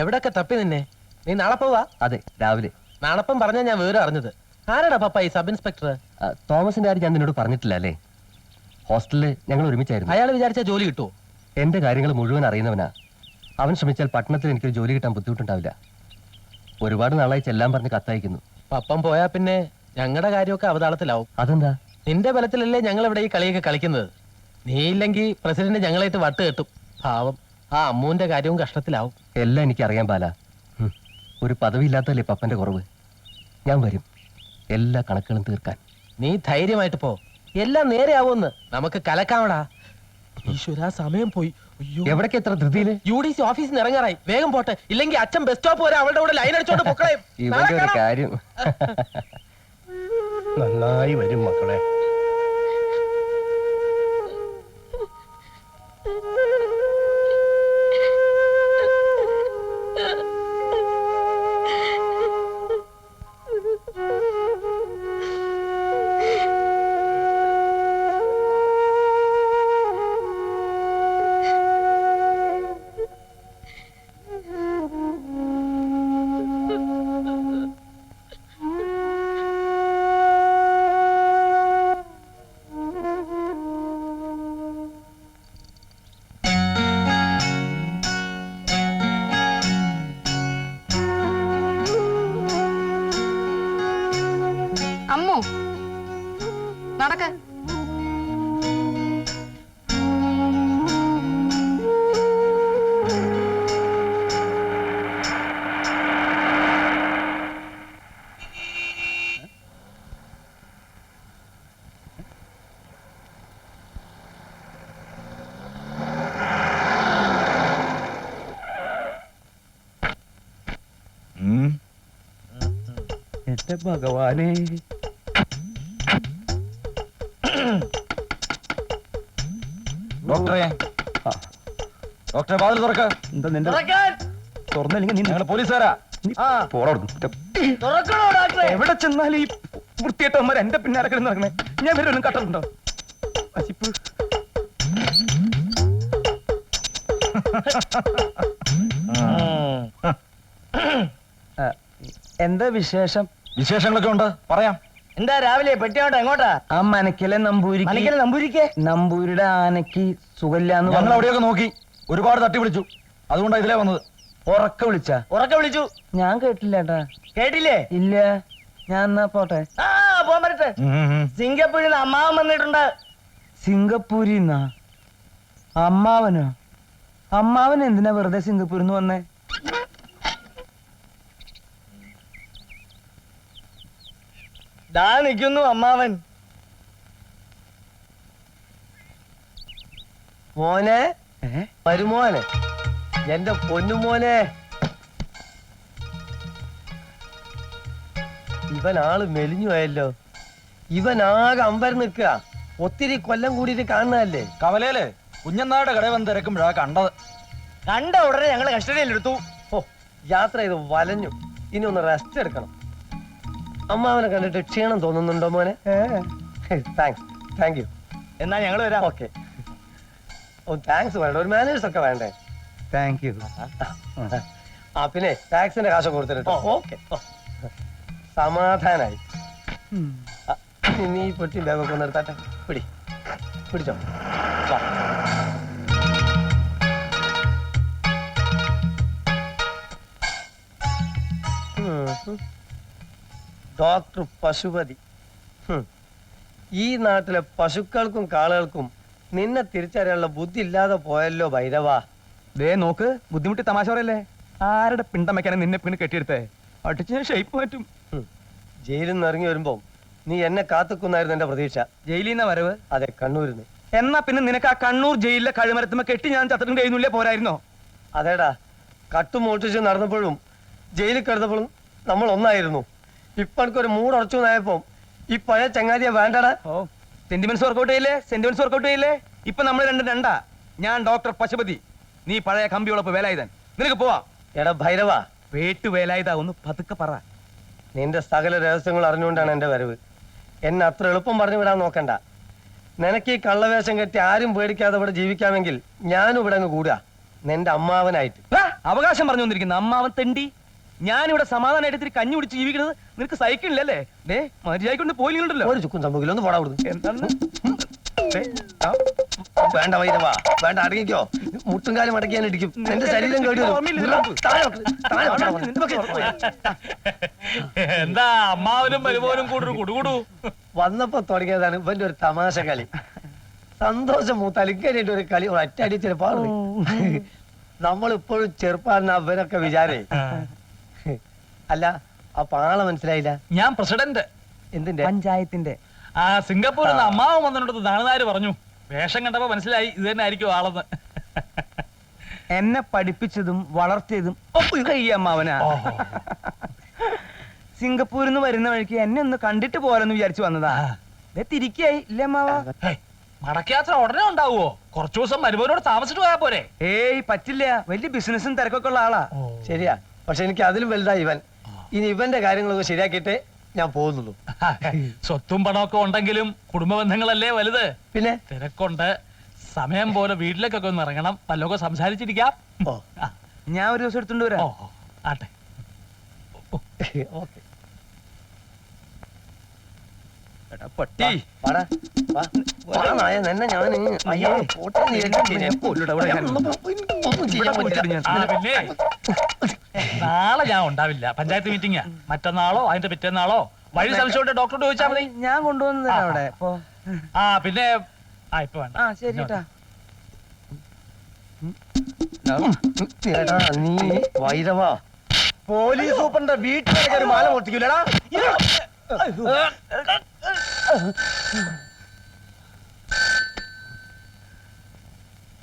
എവിടൊക്കെ തപ്പി നിന്നെ? നീ നാളെ പോവാ? അതെ, രാവിലെ. നാളെപ്പം പറഞ്ഞാ ഞാൻ വേറെ അറിഞ്ഞത്. ആരാടാ പപ്പ ഈ സബ് ഇൻസ്പെക്ടർ? തോമസിന്റെ കാര്യം ഞാൻ നിന്നോട് പറഞ്ഞിട്ടില്ല അല്ലേ? ഹോസ്റ്റലില് ഞങ്ങൾ ഒരുമിച്ചായിരുന്നു. അയാൾ വിചാരിച്ചാ ജോലി കിട്ടുമോ? എന്റെ കാര്യങ്ങൾ മുഴുവൻ അറിയുന്നവനാ. അവൻ ശ്രമിച്ചാൽ പട്ടണത്തിൽ എനിക്കൊരു ജോലി കിട്ടാൻ ബുദ്ധിമുട്ടുണ്ടാവില്ല. ഒരുപാട് നാളായി ചെല്ലാൻ പറഞ്ഞ് കത്തയക്കുന്നു. പപ്പം പോയാ പിന്നെ ഞങ്ങളുടെ കാര്യമൊക്കെ അവതാളത്തിലാവും. അതെന്താ? നിന്റെ ബലത്തിലല്ലേ ഞങ്ങൾ ഇവിടെ ഈ കളിയൊക്കെ കളിക്കുന്നത്. നീ ഇല്ലെങ്കിൽ പ്രസിഡന്റ് ഞങ്ങളായിട്ട് വട്ട് കെട്ടും. പാവം ആ അമ്മൂന്റെ കാര്യവും കഷ്ടത്തിലാവും. എല്ലാം എനിക്കറിയാൻ പാല. ഒരു പദവി ഇല്ലാത്തല്ലേ പപ്പന്റെ കുറവ്. ഞാൻ വരും എല്ലാ കണക്കുകളും തീർക്കാൻ. നീ ധൈര്യമായിട്ട് പോ, എല്ലാം നേരെ ആവുമെന്ന്. നമുക്ക് കലക്കാവടാ. ഈശ്വര, സമയം പോയി. എവിടേക്ക് എത്ര ധൃതിയില്? UDC ഓഫീസിൽ നിന്ന് ഇറങ്ങാറായി. വേഗം പോട്ടെ, ഇല്ലെങ്കിൽ അച്ഛൻ ബസ് സ്റ്റോപ്പ് വരെ അവളുടെ കൂടെ ലൈൻ അടിച്ചോണ്ട് പൊക്കളെ. ഇവന്റെ ഒരു കാര്യം. നന്നായി വരും മക്കളെ. അമ്മു, നടക്ക. എന്റെ ഭഗവാനെ, ഡോക്ടറെ, ഡോക്ടറെ വാതിൽ തുറക്ക. എന്താ നിന്റെ തുറന്നില്ലെങ്കിൽ നീ ഞങ്ങള് പോലീസുകാരാ. എവിടെ ചെന്നാലും ഈ വൃത്തിയേട്ടന്മാർ എന്റെ പിന്നാലെ കിടന്ന് നടക്കണേ. ഞാൻ വരും കട്ടുണ്ടോ? അശിപ്പ് എന്താ വിശേഷം? വിശേഷങ്ങളൊക്കെ ഉണ്ട്, പറയാം. എന്താ രാവിലെ പെട്ടിയോട്ടെ എങ്ങോട്ടാ? ആ മനക്കലെ നമ്പൂരിക്ക് നമ്പൂരിയുടെ ആനക്ക് സുഖമില്ലാന്ന് ഞങ്ങൾ അവിടെയൊക്കെ നോക്കി, ഒരുപാട് തട്ടി വിളിച്ചു. അതുകൊണ്ടാണ് ഇതിലേ വന്നത്. ഉറക്ക വിളിച്ചു. ഞാൻ കേട്ടില്ല ഏട്ടാ. കേട്ടില്ലേ? ഇല്ല. ഞാൻ എന്നാ പോട്ടെ. ആ പോകാൻ പറ്റട്ടെ. സിംഗപ്പൂരിൽ നിന്ന് അമ്മാവൻ വന്നിട്ടുണ്ട്. സിംഗപ്പൂരിന്നാ? അമ്മാവനോ? അമ്മാവൻ എന്തിനാ വെറുതെ സിംഗപ്പൂരിൽ നിന്ന് വന്നേ? ദാ നിൽക്കുന്നു അമ്മാവൻ. മോനെ, വരുമോനെ, എന്റെ പൊന്നുമോനെ. ഇവനാള് മെലിഞ്ഞു പോയല്ലോ. ഇവനാകെ അമ്പരം നിൽക്കുക. ഒത്തിരി കൊല്ലം കൂടിയിട്ട് കാണുന്നതല്ലേ. കവലയില് കുഞ്ഞന്നായുടെ കടയിൽ വന്ന് തിരക്കുമ്പോഴാ കണ്ടത്. കണ്ട ഉടനെ ഞങ്ങള് കസ്റ്റഡിയിലെടുത്തു. ഓ, യാത്ര ചെയ്ത് വലഞ്ഞു. ഇനി ഒന്ന് റെസ്റ്റ് എടുക്കണം. അമ്മാവനെ കണ്ടിട്ട് ക്ഷീണം തോന്നുന്നുണ്ടോ മോനെ? Thank you. എന്നാ ഞങ്ങൾ വരാം. ഓക്കെ. ഓ, താങ്ക്സ് വേണ്ട, ഒരു മാനേഴ്സ് ഒക്കെ വേണ്ടേ? Thank you. ആ പിന്നെ ടാക്സിന്റെ കാശ് കൊടുത്തിട്ടോ. ഓക്കെ, സമാധാനായി. നീ പൊട്ടി ബാഗൊക്കെ ഒന്ന് എടുത്താട്ടെ. പിടിച്ചോ. ഡോക്ടർ പശുപതി. ഈ നാട്ടിലെ പശുക്കൾക്കും കാളുകൾക്കും നിന്നെ തിരിച്ചറിയാനുള്ള ബുദ്ധി ഇല്ലാതെ പോയല്ലോ ഭൈരവാ. ദേ നോക്ക്, ബുദ്ധിമുട്ടി തമാശ പറയല്ലേ. ആരുടെ പിണ്ടം വെക്കാനെ നിന്നെ പിന്നെ കെട്ടിയെടുത്തേ? അടിച്ച് ഷേപ്പ് മാറ്റും. ജയിലിൽ നിന്ന് ഇറങ്ങി വരുമ്പോ നീ എന്നെ കാത്തുക്കുന്നായിരുന്നു എന്റെ പ്രതീക്ഷ. ജയിലിൽ നിന്ന വരവ്? അതെ, കണ്ണൂരിന്ന്. എന്നാ പിന്നെ നിനക്ക് ആ കണ്ണൂർ ജയിലിലെ കഴുമരത്തുമ്പോ കെട്ടി ഞാൻ ചത്തിട്ടുണ്ട് കഴിയുന്നില്ലേ, പോരായിരുന്നോ? അതേടാ, കട്ടുമോട്ടിച്ച് നടന്നപ്പോഴും ജയിലിൽ കിടന്നപ്പോഴും നമ്മൾ ഒന്നായിരുന്നു. ഇപ്പൊ എനിക്കൊരു മൂടുറച്ചു നായപ്പോ ഈ പഴയ ചങ്ങാതിയെ വേണ്ടടാ. ഓ, സെന്റിമെന്റ്സ് വർക്കൗട്ട് ചെയ്യില്ലേ? ഇപ്പൊ നമ്മൾ രണ്ടാ. ഞാൻ ഡോക്ടർ പശുപതി, നീ പഴയ കമ്പിയോടൊപ്പം വേലായുധൻ. നിനക്ക് പോവാ. എടാ ഭൈരവ, പേട്ടു വേലായുധ, ഒന്ന് പതുക്കെ പറ. നിന്റെ സകല രഹസ്യങ്ങൾ അറിഞ്ഞുകൊണ്ടാണ് എന്റെ വരവ്. എന്നെ അത്ര എളുപ്പം പറഞ്ഞു വിടാൻ നോക്കണ്ട. നിനക്ക് ഈ കള്ളവേഷം കെട്ടി ആരും പേടിക്കാതെ ഇവിടെ ജീവിക്കാമെങ്കിൽ ഞാനും ഇവിടെ അങ്ങ് കൂടുക, നിന്റെ അമ്മാവനായിട്ട്. അവകാശം പറഞ്ഞു വന്നിരിക്കുന്ന അമ്മാവൻ തെണ്ടി. ഞാനിവിടെ സമാധാനമായിട്ട് ഇത്തിരി കഞ്ഞി കുടിച്ച് ജീവിക്കുന്നത് നിനക്ക് സഹിക്കണില്ലല്ലേ? ഡേ മര്യാദ പോയില്ലല്ലോ. ഒരു ചുക്കും സംഭവിക്കില്ല, ഒന്ന് പോടാ അവിടുന്ന്. എന്താണ്? ദേ, ആ, വേണ്ട വൈരവാ, വേണ്ട അടങ്ങിക്കോ. മുട്ടും കാലം അടക്കിയാൻ ഇടിക്കും, എന്റെ ശരീരം കേടി വരും. ഓർമ്മയില്ല. താഴെ വെക്ക്, താഴെ വെക്കണം അവനെ. നിനക്ക് ഉറപ്പ് വരും. എന്താ അമ്മാവനും മരുമോനും കൂടു കൂടുകൂടു? വന്നപ്പോ തുടങ്ങിയതാണ് ഇവന്റെ ഒരു തമാശ കളി. സന്തോഷം മൂത്തലിക്കാനായിട്ട് ഒരു കളി ഒറ്റടി ചെറുപ്പാണ്. നമ്മളിപ്പോഴും ചെറുപ്പാണെന്ന് അവരൊക്കെ വിചാരേ. അല്ല ആ പാള മനസ്സിലായില്ല. ഞാൻ പ്രസിഡന്റ്. എന്തിന്റെ? പഞ്ചായത്തിന്റെ. ആ സിംഗപ്പൂരിൽ നിന്ന് അമ്മാവൻ വന്നിട്ട് നാളുനാര് പറഞ്ഞു. വേഷം കണ്ടപ്പോ മനസ്സിലായി ഇത് തന്നെ ആയിരിക്കും ആളെന്ന്. എന്നെ പഠിപ്പിച്ചതും വളർത്തിയതും ഒക്കെ ഈ അമ്മാവനാ. സിംഗപ്പൂരിൽ നിന്ന് വരുന്ന വഴിക്ക് എന്നെ ഒന്ന് കണ്ടിട്ട് പോരെന്ന് വിചാരിച്ചു വന്നതാ. തിരിക്കായി ഇല്ലേ അമ്മാവ? ഹേയ്, മടക്കയാത്ര ഉടനെ ഉണ്ടാവുമോ? കുറച്ചു ദിവസം മരുമോനോട് താമസിച്ചിട്ട് പോയാ പോരെ? ഏയ് പറ്റില്ല, വലിയ ബിസിനസ്സും തിരക്കൊക്കെ ഉള്ള ആളാ. ശരിയാ, പക്ഷെ എനിക്ക് അതിലും വലുതായി ഇവൻ. ഇനി ഇവന്റെ കാര്യങ്ങളൊക്കെ ശരിയാക്കിയിട്ടേ ഞാൻ പോകുന്നുള്ളൂ. സ്വത്തും പണമൊക്കെ ഉണ്ടെങ്കിലും കുടുംബ ബന്ധങ്ങളല്ലേ വലുത്. പിന്നെ തിരക്കുണ്ട്. സമയം പോലെ വീട്ടിലേക്കൊക്കെ ഒന്ന് ഇറങ്ങണം, പല്ലൊക്കെ സംസാരിച്ചിരിക്കാം. ഓ ആ, ഞാൻ ഒരു ദിവസം എടുത്തോണ്ട് ഓ വരാം. ഓ, ആട്ടെ. ഓക്കെ. എടാ പട്ടി. വാടാ, വാ. വാ നായ, നിന്നെ ഞാന് അയ്യോ പോട്ടെ നീ. ഞാൻ കൊല്ലുടാ, ഇവിടെ ഞാൻ. ഒന്നും ചെയ്യാൻ പറ്റില്ല. ആ, പിന്നെ നാളെ ഞാൻ ഉണ്ടാവില്ല. പഞ്ചായത്ത് മീറ്റിംഗാ. മറ്റന്നാളോ അതിന്റെ പിറ്റേന്നാളോ വഴി സംശയമുണ്ട് ഡോക്ടറോട് ചോദിച്ചാൽ മതി. ഞാൻ കൊണ്ടുവന്നതാ അവിടെ. ആ പിന്നെ ആ ഇപ്പൊ വേണ്ട. ആ ശരി ട്ടാ. എടാ നീ വൈരവാ. പോലീസ് സൂപ്പറിന്റെ വീട്ടിൽ മാല പൊട്ടിക്കൂലടാ.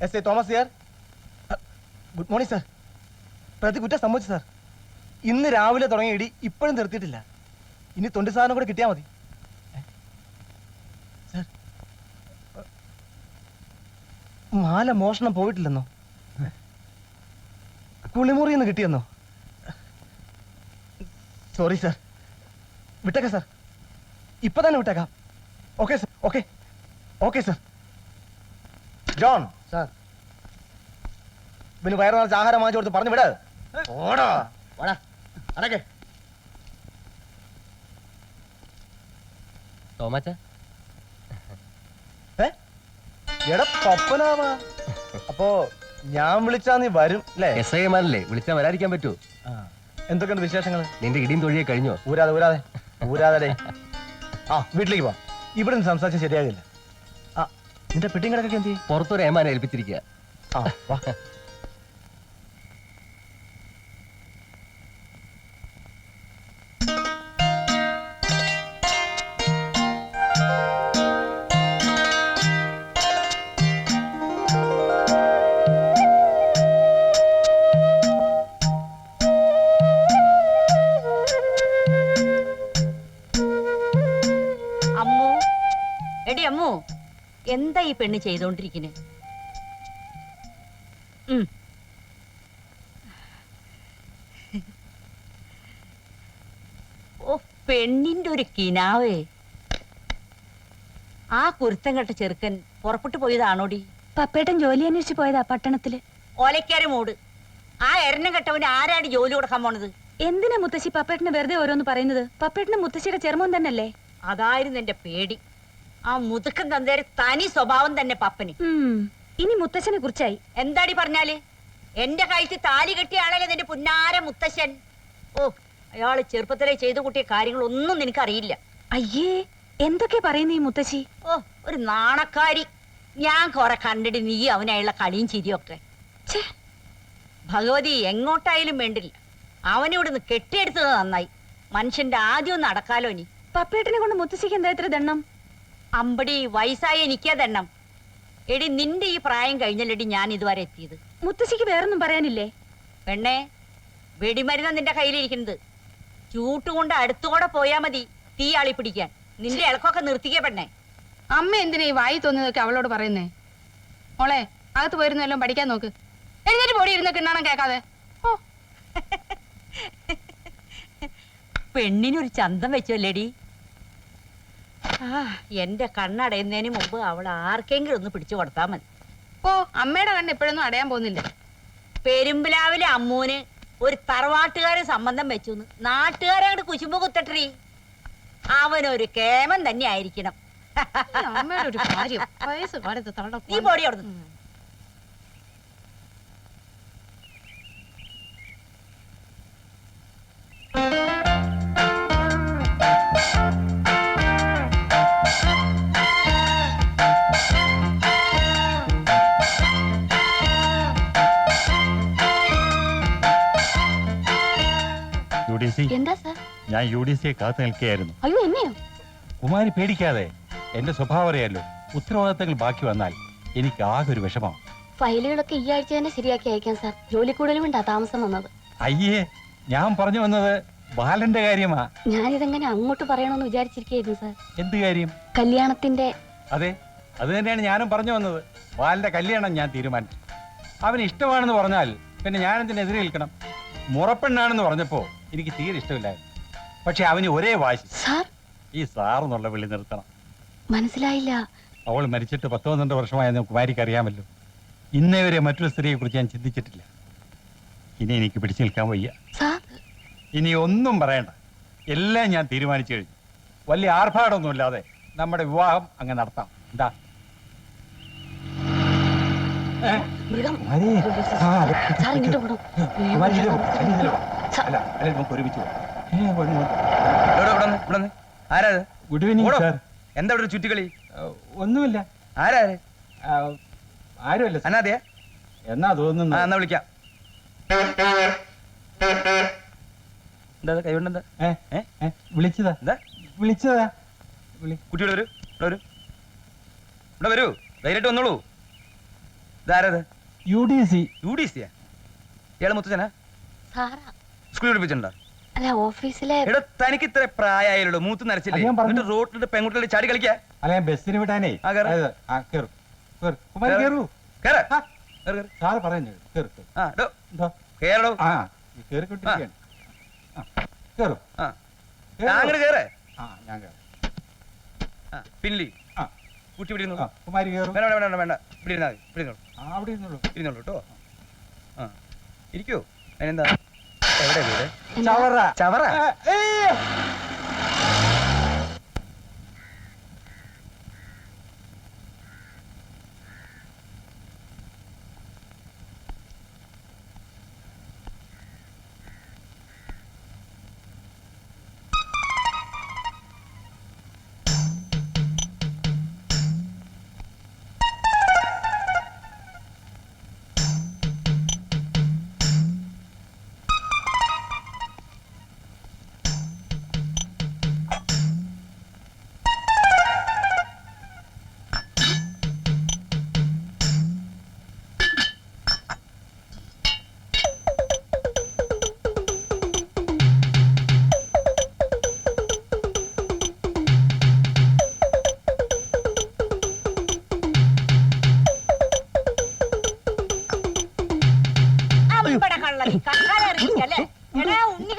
S I Thomas here. Good morning sir. പ്രതി കുറ്റം സംഭവിച്ചു സാർ. ഇന്ന് രാവിലെ തുടങ്ങിയ ഇടി ഇപ്പോഴും നിർത്തിയിട്ടില്ല. ഇനി 20 സാധനം കൂടെ കിട്ടിയാൽ മതി സാർ. മാല മോഷണം പോയിട്ടില്ലെന്നോ? കുളിമുറിന്ന് കിട്ടിയെന്നോ? Sorry sir. വിട്ടേക്കാം സാർ, ഇപ്പൊ തന്നെ വിട്ടേക്കാം. Okay sir, okay okay sir. John sir, പിന്നെ വയറു നിറച്ച് ആഹാരം വാങ്ങിച്ചു കൊടുത്ത് പറഞ്ഞു വിട്. ഓടാ വാടാ അടക്കെ. തോമാച്ച എടാ പപ്പനാവാ. അപ്പോ ഞാൻ വിളിച്ചാ നീ വരും അല്ലേ? എസ് ഐ മാരല്ലേ, വിളിച്ചാൽ വരാതിരിക്കാൻ പറ്റുമോ? എന്തൊക്കെയുണ്ട് വിശേഷങ്ങൾ? നിന്റെ ഇടിയും തൊഴിയെ കഴിഞ്ഞോ? ഊരാതെ ഊരാതെ ഊരാതെ. ആ വീട്ടിലേക്ക് പോവാ. ഇവിടെ നിന്ന് സംസാരിച്ചാൽ ശരിയാകില്ല. ആ നിന്റെ പെട്ടിയും കിടക്കൊക്കെ എന്ത് ചെയ്യും? പുറത്തൊരു ഏമാനെ ഏൽപ്പിച്ചിരിക്കുക. ആ വാ. അമ്മു, എടി അമ്മു, എന്താ ഈ പെണ്ണ് ചെയ്തോണ്ടിരിക്കുന്നെ? ഓ പെണ്ണിന്റെ ഒരു കിനാവേ. ആ കുരുത്തം കെട്ട ചെറുക്കൻ പുറപ്പെട്ടു പോയതാണോടി? പപ്പേട്ടൻ ജോലി അന്വേഷിച്ച് പോയതാ പട്ടണത്തില്. ഓലക്കാര മൂട്. ആ എരണം കെട്ടവന് ആരാടി ജോലി കൊടുക്കാൻ പോണത്? എന്തിനാ മുത്തശ്ശി പപ്പേട്ടന് വെറുതെ ഓരോന്ന് പറയുന്നത്? പപ്പേട്ടന് മുത്തശ്ശിയുടെ ചെറുമോൻ തന്നല്ലേ? അതായിരുന്നു എന്റെ പേടി. ആ മുതുക്കൻ തന്തേരെ തനി സ്വഭാവം തന്നെ പപ്പന്. ഇനി മുത്തശ്ശനെ കുറിച്ചായി എന്താടി പറഞ്ഞാല്? എന്റെ കഴുത്തിൽ താലി കെട്ടിയ ആളല്ലേ നിന്റെ പുന്നാര മുത്തശ്ശൻ. ഓ അയാള് ചെറുപ്പത്തിലെ ചെയ്തു കൂട്ടിയ കാര്യങ്ങളൊന്നും നിനക്കറിയില്ല. അയ്യേ, എന്തൊക്കെ പറയുന്നു ഈ മുത്തശ്ശി? ഓ ഒരു നാണക്കാരി. ഞാൻ കൊറേ കണ്ടിട്ട് നീ അവനായുള്ള കളിയും ചിരിയൊക്കെ. ഭഗവതി എങ്ങോട്ടായാലും വേണ്ടില്ല, അവനിവിടുന്ന് കെട്ടിയെടുത്തത് നന്നായി. മനുഷ്യന്റെ ആദ്യം ഒന്ന് അടക്കാലോ. ഇനി പപ്പേട്ടനെ കൊണ്ട് മുത്തശ്ശിക്ക് എന്താ ഇത്ര ദണ്ണം? അമ്പടി വയസ്സായ എനിക്കാ ദണ്ണം. എടി നിന്റെ ഈ പ്രായം കഴിഞ്ഞല്ലടി ഞാൻ ഇതുവരെ എത്തിയത്. മുത്തശ്ശിക്ക് വേറൊന്നും പറയാനില്ലേ? പെണ്ണേ, വെടിമരുന്ന നിന്റെ കയ്യിലിരിക്കുന്നത്. ചൂട്ടുകൊണ്ട് അടുത്തുകൂടെ പോയാ മതി തീ ആളി പിടിക്കാൻ. നിന്റെ ഇളക്കൊക്കെ നിർത്തിക്കേ പെണ്ണേ. അമ്മ എന്തിനാ ഈ വായി തോന്നിയതൊക്കെ അവളോട് പറയുന്നേ? മോളെ, അകത്ത് പോയിരുന്നെല്ലാം പഠിക്കാൻ നോക്ക്. എഴുന്നേറ്റ് പൊടി ഇരുന്ന് കിണ്ണാണം കേൾക്കാതെ. ഓ പെണ്ണിനൊരു ചന്തം വെച്ചല്ലേടി. എന്റെ കണ്ണടയുന്നതിന് മുമ്പ് അവൾ ആർക്കെങ്കിലും ഒന്ന് പിടിച്ചു കൊടുത്താ മതി. ഓ അമ്മയുടെ കണ്ണ് എപ്പോഴൊന്നും അടയാൻ പോകുന്നില്ല. പെരുമ്പിലാവിലെ അമ്മൂന് ഒരു തറവാട്ടുകാരൻ സംബന്ധം വെച്ചു നാട്ടുകാരങ്ങോട്ട് കുശുമ്പ് കുത്തട്ടീ. അവനൊരു കേമൻ തന്നെ ആയിരിക്കണം. അമ്മയുടെ ഒരു കാര്യം വയസ്സ് കാലത്ത് തള്ള നീ പൊടി അവിടുന്ന്. എന്താ സാർ? ഞാൻ UDC കാത്തു നിൽക്കുകയായിരുന്നു. അയ്യോ എന്നെയോ? കുമാരി പേടിക്കാതെ, എന്റെ സ്വഭാവം അറിയാലോ. ഉത്തരവാദിത്തങ്ങൾ ബാക്കി വന്നാൽ എനിക്ക് ആകെ ഒരു വിഷമം. ഫയലുകളൊക്കെ ഈ ആഴ്ച തന്നെ ശരിയാക്കി അയക്കാം സാർ. ജോലി കൂടുതലും ഉണ്ടാ താമസം വന്നത്. അയ്യേ, ഞാൻ പറഞ്ഞു വന്നത് ബാലന്റെ കാര്യമാ. ഞാനിതെങ്ങനെ അങ്ങോട്ട് പറയണമെന്ന് വിചാരിച്ചിരിക്കുകയായിരുന്നു സാർ. എന്ത് കാര്യം? കല്യാണത്തിന്റെ. അതെ, അത് തന്നെയാണ് ഞാനും പറഞ്ഞു വന്നത്. ബാലന്റെ കല്യാണം ഞാൻ തീരുമാനിച്ചു. അവന് ഇഷ്ടമാണെന്ന് പറഞ്ഞാൽ പിന്നെ ഞാൻ എന്തിനെതിരെ നിൽക്കണം? മുറപ്പെണ്ണാണെന്ന് പറഞ്ഞപ്പോ എനിക്ക് തീരെ ഇഷ്ടമില്ലായിരുന്നു. പക്ഷെ അവന് ഒരേ വാശി. സാർ, ഈ സാറെന്നുള്ള വിളി നിർത്തണം. മനസ്സിലായില്ല. അവൾ മരിച്ചിട്ട് 10-12 വർഷമായെന്ന് കുമാരിക്ക് അറിയാമല്ലോ. ഇന്നേ വരെ മറ്റൊരു സ്ത്രീയെ കുറിച്ച് ഞാൻ ചിന്തിച്ചിട്ടില്ല. ഇനി എനിക്ക് പിടിച്ചു നിൽക്കാൻ വയ്യ. സാർ, ഇനി ഒന്നും പറയണ്ട, എല്ലാം ഞാൻ തീരുമാനിച്ചു കഴിഞ്ഞു. വലിയ ആർഭാടമൊന്നുമില്ലാതെ നമ്മുടെ വിവാഹം അങ്ങ് നടത്താം. എന്താ? മൃഗം. സാർ ഇങ്ങോട്ട് പോകണം. ആരാ? Good evening sir. എന്താ ഇവിടെ ഒരു ചുറ്റിക്കളി? ഒന്നുമില്ല. ആരാ? ആരുമല്ല. അനാഥയാ? എന്നാ തോന്നുന്നു. എന്നാ വിളിക്കാം. എന്താ കൈകൊണ്ടെന്താ? വിളിച്ചതാ. എന്താ വിളിച്ചതാ. കുട്ടിയോട് വരൂ, ഇവിടെ വരൂ, ഇവിടെ വരൂ, ധൈര്യമായിട്ട് വന്നോളൂ. ഇതാരത്? UDC. UDC യാ? ഇയാള് മുത്തച്ഛനാ? സാറാ? സ്കൂളിൽ പഠിപ്പിച്ചിട്ടുണ്ടോ? അല്ല, ഓഫീസിലെ. എടോ, തനിക്ക് ഇത്ര പ്രായമായുള്ളൂ, മൂത്ത് നരച്ചില്ലേ? അത് ഞാൻ പറഞ്ഞു. എന്നിട്ട് റോട്ടിൽ പെൺകുട്ടികളെ ചാടി കളിക്കാ? അല്ല, ഞാൻ ബസ്സിന് വിടാനേ. ആ, കേറ്. കേറൂ. കുമാരി കേറൂ. കേറ്. ആ. കേറ്, കേറ്. സാറ് പറഞ്ഞു കേറു. ആ, ഡോ, എന്തോ? കേറടോ. ആ, കേറിക്കൊണ്ടിരിക്കുകയാണ്. കേറൂ. ആ, അങ്ങോട്ട് കേറ്. ആ, ഞാൻ കേറാം. ആ, പിന്നിലി. ആ. കുട്ടി ഇവിടെ ഇരുന്നോളൂ. കുമാരി കേറൂ. വേണ്ട വേണ്ട വേണ്ട വേണ്ട, ഇവിടെ ഇരുന്നാ മതി. ഇവിടെ ഇരുന്നോളൂ. അവിടെ ഇരുന്നുള്ളൂ. ഇരുന്നോളൂ കേട്ടോ. ആ, ഇരിക്കൂ. അതിനെന്താ? എവിടെ വീട്? ചവറ. ചവറ?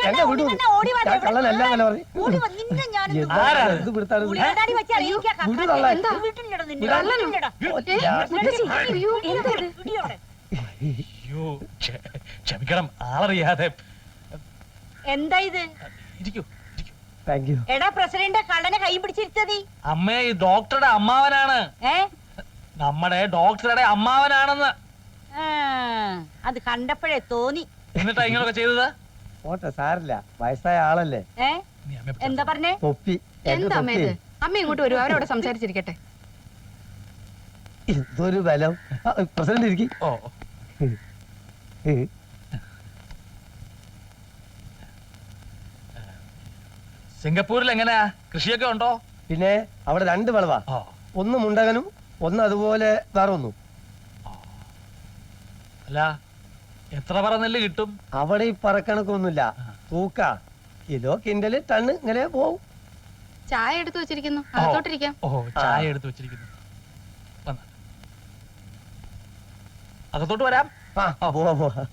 എന്നെ വിടൂ. ഞാൻ കള്ളനല്ല അങ്ങനെ പറഞ്ഞു. ഇത് പിടുത്താണ്. വിടൂ തള്ളേ. അയ്യോ, ക്ഷമിക്കണം, ആളറിയാതെ. എന്താ ഇത്? ഇരിക്കൂ. Thank you. എടാ പ്രസിഡന്റ്, കള്ളനെ കൈ പിടിച്ചിരുത്തതി. അമ്മേ, ഈ ഡോക്ടറുടെ അമ്മാവനാണ്. നമ്മുടെ ഡോക്ടറുടെ അമ്മാവനാണെന്ന്. അത് കണ്ടപ്പോഴേ തോന്നി. എന്നിട്ടാ ഇങ്ങനൊക്കെ ചെയ്തത്? ഓട്ടെ, സാരില്ല, വയസ്സായ ആളല്ലേ. നീ അമ്മയെ പറ്റി എന്താ പറഞ്ഞേ? തൊപ്പി. എന്താ അമ്മ ഇത്? അമ്മ ഇങ്ങോട്ട് വരൂ, അവരോട് സംസാരിച്ചിരിക്കട്ടെ. ഇതൊരു ബലം. പ്രസിഡന്റ് ഇരിക്കും. ഓ, സിംഗപ്പൂരിൽ എങ്ങനെയാ, കൃഷിയൊക്കെ ഉണ്ടോ? പിന്നെ അവിടെ 2 വിളവാ. ഓ, ഒന്ന് മുണ്ടകനും ഒന്ന് അതുപോലെ വേറെ ഒന്നും. അല്ല, എത്ര പറ നെല്ല് കിട്ടും? അവിടെ ഈ പറക്കണക്കൊന്നുമില്ല. തൂക്ക കിലോ കിൻഡല് ടണ്ണ് ഇങ്ങനെ പോവും. ചായ എടുത്തു വെച്ചിരിക്കുന്നു, അകത്തോട്ടിരിക്കാം. ഓ, ചായ എടുത്ത് വെച്ചിരിക്കുന്നു. വന്നാ അകത്തോട്ട് വരാം. ആ, പോവാ പോവാ.